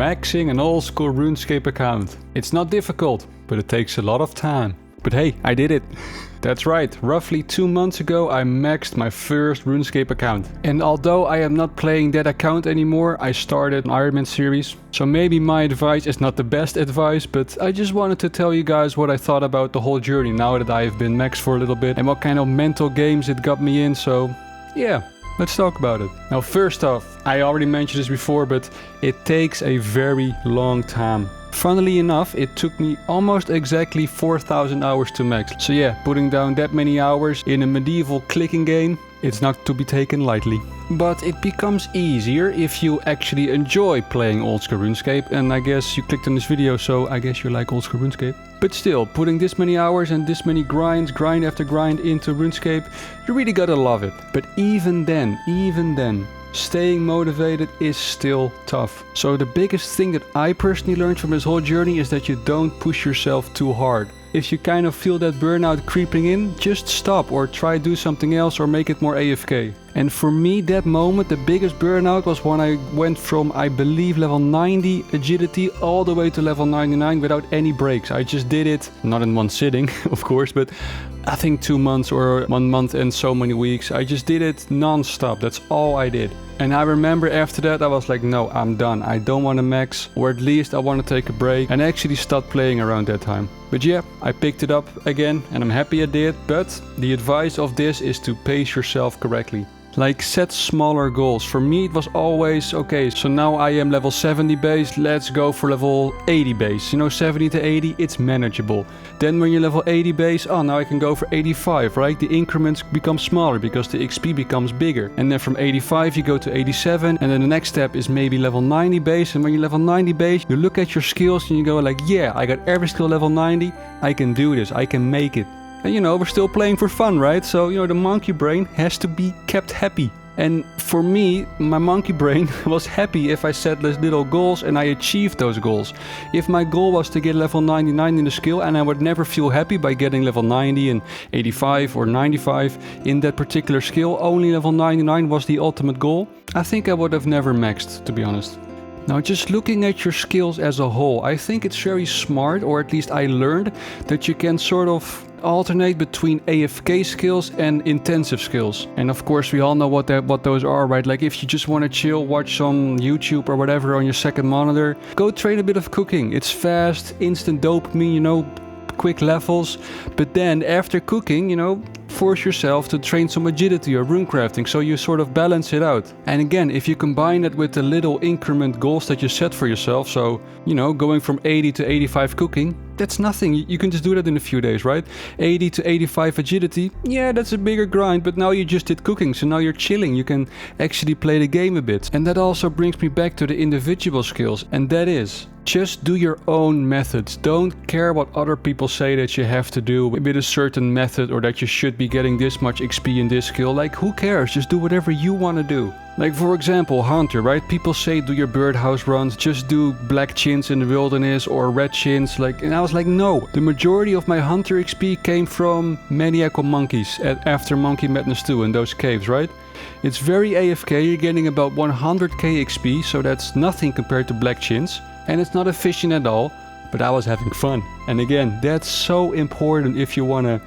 maxing an old school RuneScape account. It's not difficult, but it takes a lot of time. But hey, I did it. That's right, roughly 2 months ago I maxed my first RuneScape account. And although I am not playing that account anymore, I started an Ironman series. So maybe my advice is not the best advice, but I just wanted to tell you guys what I thought about the whole journey now that I have been maxed for a little bit and what kind of mental games it got me in, so yeah. Let's talk about it. Now first off, I already mentioned this before, but it takes a very long time. Funnily enough, it took me almost exactly 4,000 hours to max. So yeah, putting down that many hours in a medieval clicking game, it's not to be taken lightly. But it becomes easier if you actually enjoy playing old school RuneScape, and I guess you clicked on this video, so I guess you like old school RuneScape. But still, putting this many hours and this many grinds, grind after grind into RuneScape, you really gotta love it. But even then, staying motivated is still tough. So the biggest thing that I personally learned from this whole journey is that you don't push yourself too hard. If you kind of feel that burnout creeping in, just stop or try do something else or make it more AFK. And for me, that moment, the biggest burnout was when I went from, I believe, level 90 agility all the way to level 99 without any breaks. I just did it, not in one sitting, of course, but I think 2 months or 1 month and so many weeks. I just did it non-stop. That's all I did. And I remember after that I was like, no, I'm done. I don't want to max, or at least I want to take a break, and actually stopped playing around that time. But yeah, I picked it up again and I'm happy I did. But the advice of this is to pace yourself correctly. Like, set smaller goals. For me it was always, okay, so now I am level 70 base, let's go for level 80 base. You know, 70 to 80, it's manageable. Then when you're level 80 base, oh, now I can go for 85, right? The increments become smaller because the XP becomes bigger. And then from 85 you go to 87, and then the next step is maybe level 90 base. And when you're level 90 base, you look at your skills and you go like, yeah, I got every skill level 90, I can do this, I can make it. And you know, we're still playing for fun, right? So, you know, the monkey brain has to be kept happy. And for me, my monkey brain was happy if I set little goals and I achieved those goals. If my goal was to get level 99 in the skill and I would never feel happy by getting level 90 and 85 or 95 in that particular skill, only level 99 was the ultimate goal, I think I would have never maxed, to be honest. Now, just looking at your skills as a whole, I think it's very smart, or at least I learned, that you can sort of alternate between AFK skills and intensive skills. And of course we all know what those are, right? Like if you just want to chill, watch some YouTube or whatever on your second monitor, go train a bit of cooking. It's fast, instant dopamine, you know, quick levels. But then after cooking, you know, force yourself to train some agility or rune crafting, so you sort of balance it out. And again, if you combine it with the little increment goals that you set for yourself, so, you know, going from 80 to 85 cooking, that's nothing. You can just do that in a few days, right? 80 to 85 agility, yeah, that's a bigger grind, but now you just did cooking, so now you're chilling. You can actually play the game a bit. And that also brings me back to the individual skills, and that is, just do your own methods. Don't care what other people say that you have to do with a certain method, or that you should be getting this much XP in this skill. Like, who cares? Just do whatever you want to do. Like, for example, Hunter, right? People say do your birdhouse runs, just do black chins in the wilderness or red chins. Like, and I was like, no. The majority of my Hunter XP came from maniacal monkeys after Monkey Madness 2 in those caves, right? It's very AFK. You're getting about 100k XP, so that's nothing compared to black chins. And it's not efficient at all, but I was having fun. And again, that's so important if you want to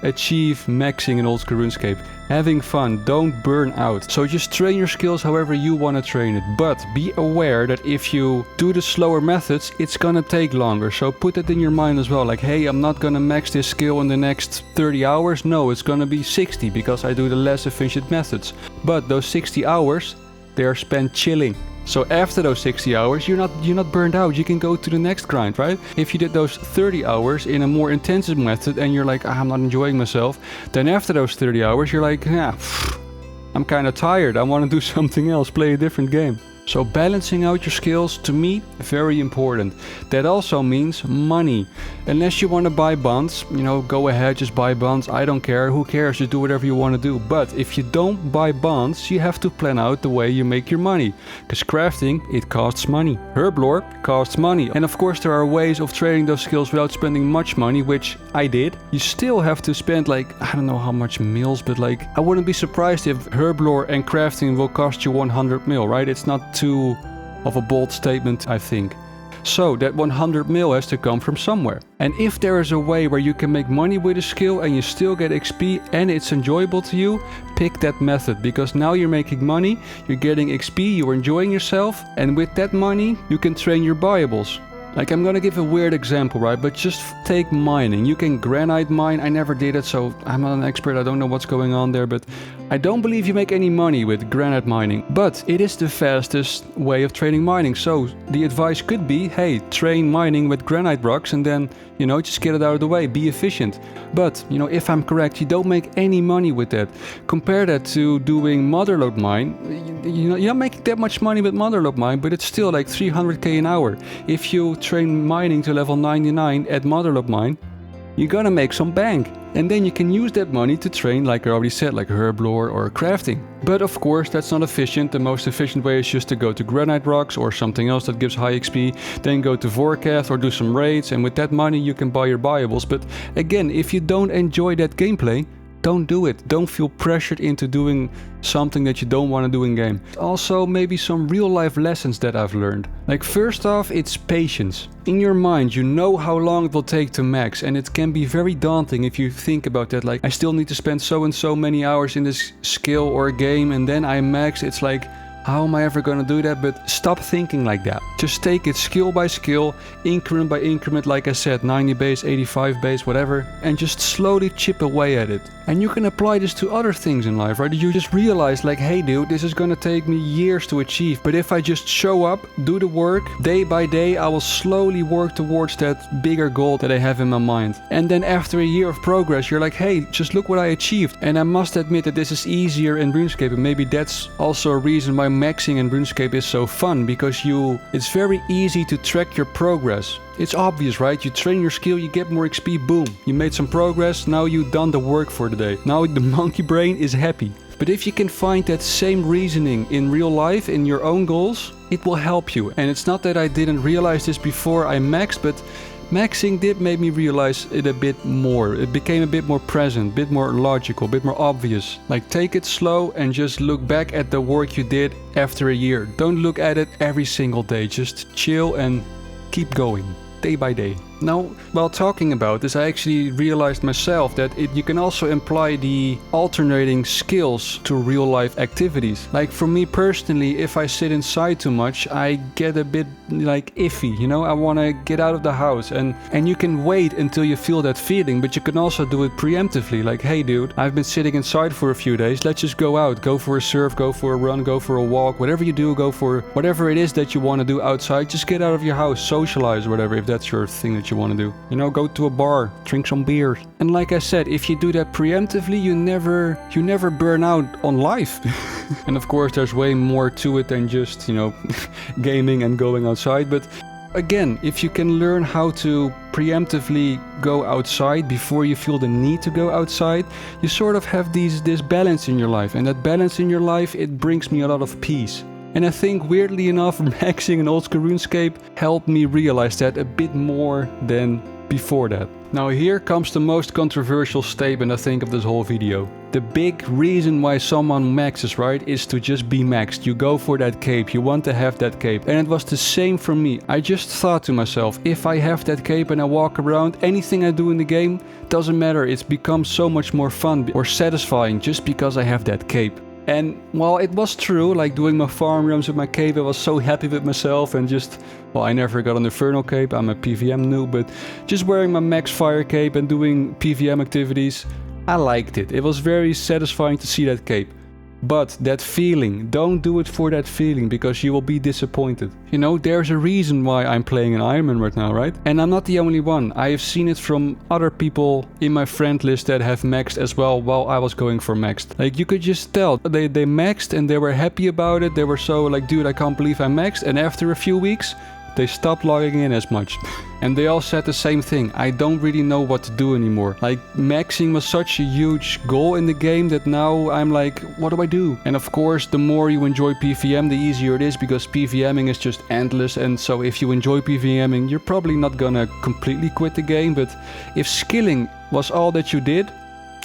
achieve maxing in old school RuneScape. Having fun, don't burn out. So just train your skills however you want to train it. But be aware that if you do the slower methods, it's gonna take longer. So put that in your mind as well. Like, hey, I'm not gonna max this skill in the next 30 hours. No, it's gonna be 60 because I do the less efficient methods. But those 60 hours, they are spent chilling. So after those 60 hours, you're not burned out. You can go to the next grind, right? If you did those 30 hours in a more intensive method and you're like, I'm not enjoying myself, then after those 30 hours, you're like, yeah, I'm kind of tired. I want to do something else, play a different game. So balancing out your skills, to me, very important. That also means money. Unless you want to buy bonds, you know, go ahead, just buy bonds. I don't care. Who cares? Just do whatever you want to do. But if you don't buy bonds, you have to plan out the way you make your money. Because crafting, it costs money. Herblore costs money. And of course, there are ways of trading those skills without spending much money, which I did. You still have to spend like, I don't know how much mils, but like, I wouldn't be surprised if Herblore and crafting will cost you 100 mil, right? It's not too of a bold statement, I think. So that 100 mil has to come from somewhere. And if there is a way where you can make money with a skill and you still get XP and it's enjoyable to you, pick that method, because now you're making money, you're getting XP, you're enjoying yourself, and with that money you can train your viables. Like, I'm gonna give a weird example, right? But just take mining. You can granite mine. I never did it, so I'm not an expert. I don't know what's going on there, but I don't believe you make any money with granite mining. But it is the fastest way of training mining. So the advice could be, hey, train mining with granite rocks and then, you know, just get it out of the way, be efficient. But, you know, if I'm correct, you don't make any money with that. Compare that to doing motherlode mine. You know, you're not making that much money with motherlode mine, but it's still like 300k an hour. If you train mining to level 99 at motherlode mine, you're gonna make some bank. And then you can use that money to train, like I already said, like herblore or crafting. But of course, that's not efficient. The most efficient way is just to go to granite rocks or something else that gives high XP. Then go to Vorkath or do some raids, and with that money you can buy your viables. But again, if you don't enjoy that gameplay, don't do it. Don't feel pressured into doing something that you don't want to do in game. Also, maybe some real life lessons that I've learned. Like, first off, it's patience. In your mind, you know how long it will take to max, and it can be very daunting if you think about that. Like, I still need to spend so and so many hours in this skill or game, and then I max. It's like, how am I ever gonna do that? But stop thinking like that. Just take it skill by skill, increment by increment, like I said, 90 base, 85 base, whatever, and just slowly chip away at it. And you can apply this to other things in life, right? You just realize, like, hey dude, this is gonna take me years to achieve, but if I just show up, do the work, day by day, I will slowly work towards that bigger goal that I have in my mind. And then after a year of progress, you're like, hey, just look what I achieved. And I must admit that this is easier in RuneScape, and maybe that's also a reason why maxing in RuneScape is so fun, because it's very easy to track your progress. It's obvious, right? You train your skill, you get more XP, boom. You made some progress, now you've done the work for the day. Now the monkey brain is happy. But if you can find that same reasoning in real life, in your own goals, it will help you. And it's not that I didn't realize this before I maxed, but maxing did make me realize it a bit more. It became a bit more present, a bit more logical, a bit more obvious. Like, take it slow and just look back at the work you did after a year. Don't look at it every single day. Just chill and keep going, day by day. Now, while talking about this, I actually realized myself that you can also apply the alternating skills to real life activities. Like, for me personally, if I sit inside too much, I get a bit like iffy, you know? I want to get out of the house, and you can wait until you feel that feeling, but you can also do it preemptively. Like, hey dude, I've been sitting inside for a few days, let's just go out, go for a surf, go for a run, go for a walk, whatever you do, go for whatever it is that you want to do outside. Just get out of your house, socialize or whatever, if that's your thing that you want to do. You know, go to a bar, drink some beer. And like I said, if you do that preemptively, you never burn out on life. And of course, there's way more to it than just, you know, gaming and going outside. But again, if you can learn how to preemptively go outside before you feel the need to go outside, you sort of have this balance in your life. And that balance in your life, it brings me a lot of peace. And I think, weirdly enough, maxing in old school RuneScape helped me realize that a bit more than before that. Now here comes the most controversial statement, I think, of this whole video. The big reason why someone maxes, right, is to just be maxed. You go for that cape, you want to have that cape. And it was the same for me. I just thought to myself, if I have that cape and I walk around, anything I do in the game doesn't matter. It's become so much more fun or satisfying just because I have that cape. And while it was true, like doing my farm runs with my cape, I was so happy with myself and just, well, I never got an Infernal cape, I'm a PVM noob, but just wearing my max fire cape and doing PVM activities, I liked it. It was very satisfying to see that cape. But that feeling, don't do it for that feeling, because you will be disappointed. You know, there's a reason why I'm playing an Ironman right now, right? And I'm not the only one. I have seen it from other people in my friend list that have maxed as well while I was going for maxed. Like, you could just tell, they maxed and they were happy about it. They were so like, dude, I can't believe I maxed. And after a few weeks, they stopped logging in as much. And they all said the same thing. I don't really know what to do anymore. Like, maxing was such a huge goal in the game that now I'm like, what do I do? And of course, the more you enjoy PVM, the easier it is, because PVMing is just endless. And so if you enjoy PVMing, you're probably not gonna completely quit the game. But if skilling was all that you did,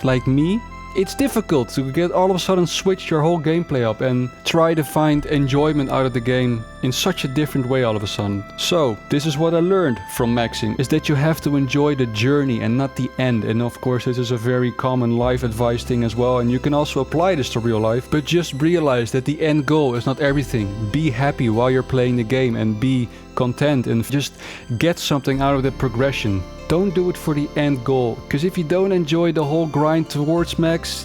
like me, it's difficult to get all of a sudden switch your whole gameplay up and try to find enjoyment out of the game in such a different way all of a sudden. So this is what I learned from maxing, is that you have to enjoy the journey and not the end. And of course this is a very common life advice thing as well, and you can also apply this to real life, but just realize that the end goal is not everything. Be happy while you're playing the game and be content and just get something out of the progression. Don't do it for the end goal, because if you don't enjoy the whole grind towards max,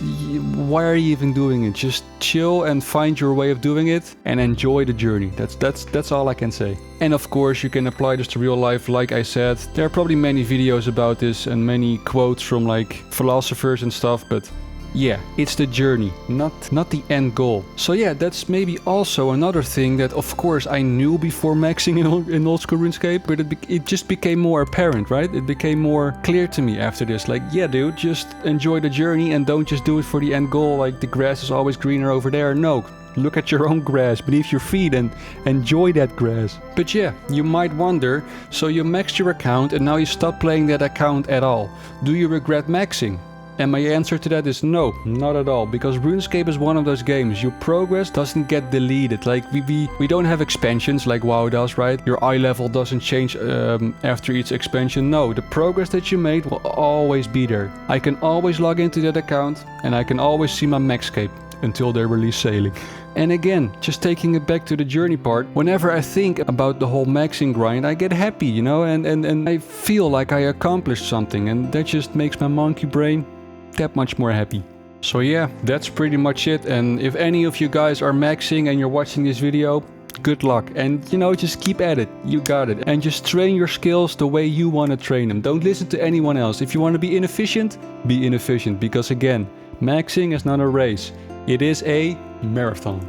why are you even doing it? Just chill and find your way of doing it and enjoy the journey. That's all I can say. And of course you can apply this to real life. Like I said, there are probably many videos about this and many quotes from like philosophers and stuff, but yeah, it's the journey, not the end goal. So yeah, that's maybe also another thing that of course I knew before maxing in old school RuneScape, but it just became more apparent, right? It became more clear to me after this. Like, yeah dude, just enjoy the journey and don't just do it for the end goal, like the grass is always greener over there. No, look at your own grass beneath your feet and enjoy that grass. But yeah, you might wonder, so you maxed your account and now you stop playing that account at all. Do you regret maxing? And my answer to that is no, not at all, because RuneScape is one of those games. Your progress doesn't get deleted. Like we don't have expansions like WoW does, right? Your eye level doesn't change after each expansion. No, the progress that you made will always be there. I can always log into that account and I can always see my maxscape until they release sailing. And again, just taking it back to the journey part, whenever I think about the whole maxing grind, I get happy, you know, and I feel like I accomplished something, and that just makes my monkey brain that much more happy. So yeah, that's pretty much it. And if any of you guys are maxing and you're watching this video, good luck. And you know, just keep at it. You got it. And just train your skills the way you want to train them. Don't listen to anyone else. If you want to be inefficient, be inefficient. Because again, maxing is not a race. It is a marathon.